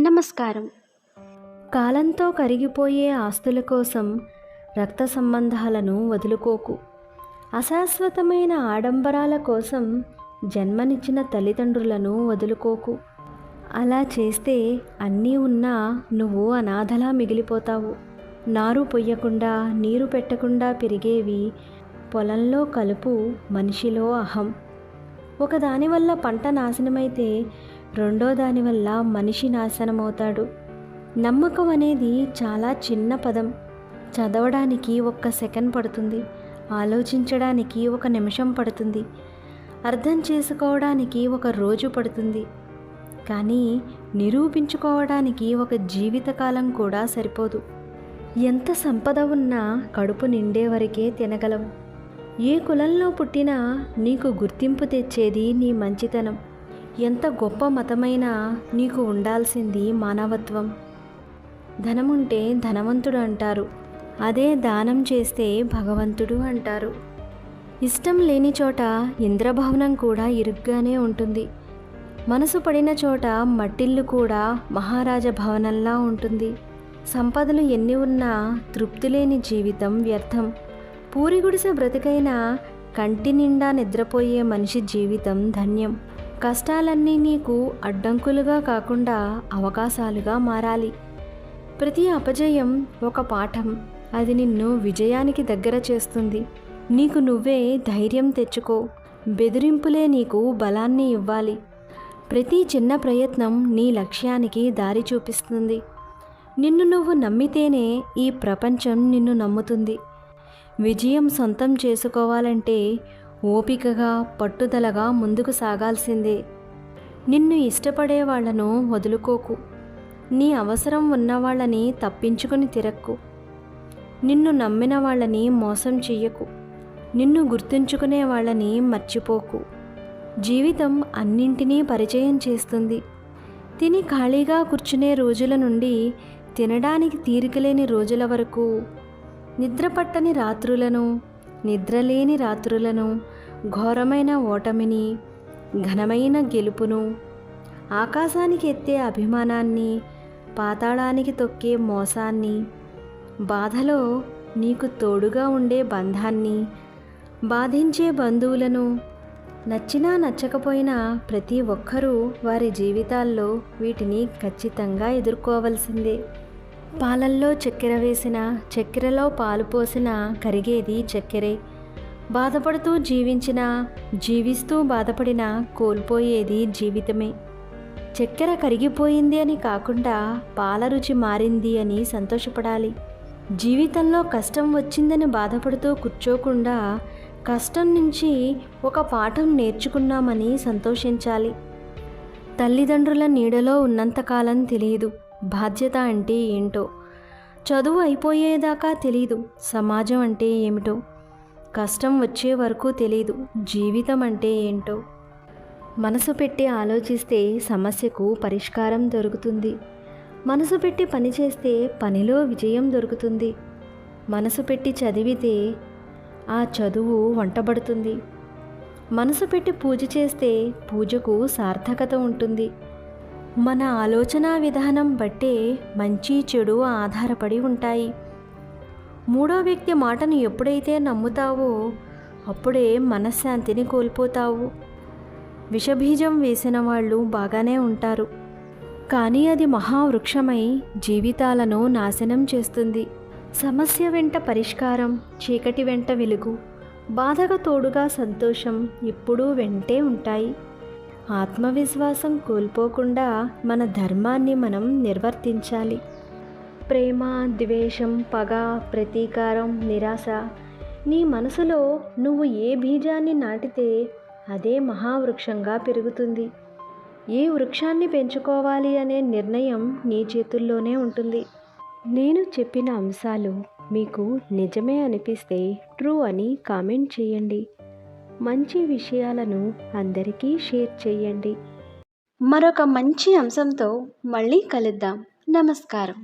నమస్కారం. కాలంతో కరిగిపోయే ఆస్తుల కోసం రక్త సంబంధాలను వదులుకోకు. అశాశ్వతమైన ఆడంబరాల కోసం జన్మనిచ్చిన తల్లిదండ్రులను వదులుకోకు. అలా చేస్తే అన్నీ ఉన్నా నువ్వు అనాథలా మిగిలిపోతావు. నారు పొయ్యకుండా నీరు పెట్టకుండా పెరిగేవి పొలంలో కలుపు, మనిషిలో అహం. ఒకదానివల్ల పంట నాశనమైతే రెండో దానివల్ల మనిషి నాశనమవుతాడు. నమ్మకం అనేది చాలా చిన్న పదం. చదవడానికి 1 సెకండ్ పడుతుంది, ఆలోచించడానికి 1 నిమిషం పడుతుంది, అర్థం చేసుకోవడానికి 1 రోజు పడుతుంది. కానీ నిరూపించుకోవడానికి 1 జీవితకాలం కూడా సరిపోదు. ఎంత సంపద ఉన్నా కడుపు నిండే వరకే తినగలం. ఏ కులంలో పుట్టినా నీకు గుర్తింపు తెచ్చేది నీ మంచితనం. ఎంత గొప్ప మతమైనా నీకు ఉండాల్సింది మానవత్వం. ధనముంటే ధనవంతుడు అంటారు, అదే దానం చేస్తే భగవంతుడు అంటారు. ఇష్టం లేని చోట ఇంద్రభవనం కూడా ఇరుగ్గానే ఉంటుంది. మనసు పడిన చోట మట్టిల్లు కూడా మహారాజ భవనంలా ఉంటుంది. సంపదలు ఎన్ని ఉన్నా తృప్తి లేని జీవితం వ్యర్థం. పూరి గుడిసె బ్రతికైనా కంటి నిండా నిద్రపోయే మనిషి జీవితం ధన్యం. కష్టాలన్నీ నీకు అడ్డంకులుగా కాకుండా అవకాశాలుగా మారాలి. ప్రతి అపజయం ఒక పాఠం. అది నిన్ను విజయానికి దగ్గర చేస్తుంది. నీకు నువ్వే ధైర్యం తెచ్చుకో. బెదిరింపులే నీకు బలాన్ని ఇవ్వాలి. ప్రతి చిన్న ప్రయత్నం నీ లక్ష్యానికి దారి చూపిస్తుంది. నిన్ను నువ్వు నమ్మితేనే ఈ ప్రపంచం నిన్ను నమ్ముతుంది. విజయం సొంతం చేసుకోవాలంటే ఓపికగా, పట్టుదలగా ముందుకు సాగాల్సిందే. నిన్ను ఇష్టపడే వాళ్లను వదులుకోకు. నీ అవసరం ఉన్నవాళ్ళని తప్పించుకొని తిరక్కు. నిన్ను నమ్మిన వాళ్ళని మోసం చెయ్యకు. నిన్ను గుర్తుంచుకునే వాళ్ళని మర్చిపోకు. జీవితం అన్నింటినీ పరిచయం చేస్తుంది. తిని ఖాళీగా కూర్చునే రోజుల నుండి తినడానికి తీరికలేని రోజుల వరకు, నిద్రపట్టని రాత్రులను, నిద్రలేని రాత్రులను, ఘోరమైన ఓటమిని, ఘనమైన గెలుపును, ఆకాశానికి ఎత్తే అభిమానాన్ని, పాతాళానికి తొక్కే మోసాన్ని, బాధలో నీకు తోడుగా ఉండే బంధాన్ని, బాధించే బంధువులను, నచ్చినా నచ్చకపోయినా ప్రతి ఒక్కరూ వారి జీవితాల్లో వీటిని ఖచ్చితంగా ఎదుర్కోవలసిందే. పాలల్లో చక్కెర వేసిన, చక్కెరలో పాలు పోసినా కరిగేది చక్కెరే. బాధపడుతూ జీవించినా, జీవిస్తూ బాధపడినా కోల్పోయేది జీవితమే. చక్కెర కరిగిపోయింది అని కాకుండా పాల రుచి మారింది అని సంతోషపడాలి. జీవితంలో కష్టం వచ్చిందని బాధపడుతూ కూర్చోకుండా కష్టం నుంచి ఒక పాఠం నేర్చుకున్నామని సంతోషించాలి. తల్లిదండ్రుల నీడలో ఉన్నంతకాలం తెలియదు బాధ్యత అంటే ఏంటో. చదువు అయిపోయేదాకా తెలీదు సమాజం అంటే ఏమిటో. కష్టం వచ్చే వరకు తెలీదు జీవితం అంటే ఏంటో. మనసు పెట్టి ఆలోచిస్తే సమస్యకు పరిష్కారం దొరుకుతుంది. మనసు పెట్టి పని చేస్తే పనిలో విజయం దొరుకుతుంది. మనసు పెట్టి చదివితే ఆ చదువు వంటబడుతుంది. మనసు పెట్టి పూజ చేస్తే పూజకు సార్థకత ఉంటుంది. మన ఆలోచన విధానం బట్టే మంచి చెడు ఆధారపడి ఉంటాయి. మూడో వ్యక్తి మాటను ఎప్పుడైతే నమ్ముతావో అప్పుడే మనశ్శాంతిని కోల్పోతావు. విషబీజం వేసిన వాళ్ళు బాగానే ఉంటారు, కానీ అది మహావృక్షమై జీవితాలను నాశనం చేస్తుంది. సమస్య వెంట పరిష్కారం, చీకటి వెంట వెలుగు, బాధకు తోడుగా సంతోషం ఎప్పుడూ వెంటే ఉంటాయి. ఆత్మవిశ్వాసం కోల్పోకుండా మన ధర్మాన్ని మనం నిర్వర్తించాలి. ప్రేమ, ద్వేషం, పగ, ప్రతీకారం, నిరాశ నీ మనసులో నువ్వు ఏ బీజాన్ని నాటితే అదే మహావృక్షంగా పెరుగుతుంది. ఏ వృక్షాన్ని పెంచుకోవాలి అనే నిర్ణయం నీ చేతుల్లోనే ఉంటుంది. నేను చెప్పిన అంశాలు మీకు నిజమే అనిపిస్తే ట్రూ అని కామెంట్ చేయండి. మంచి విషయాలను అందరికీ షేర్ చేయండి. మరొక మంచి అంశంతో మళ్ళీ కలుద్దాం. నమస్కారం.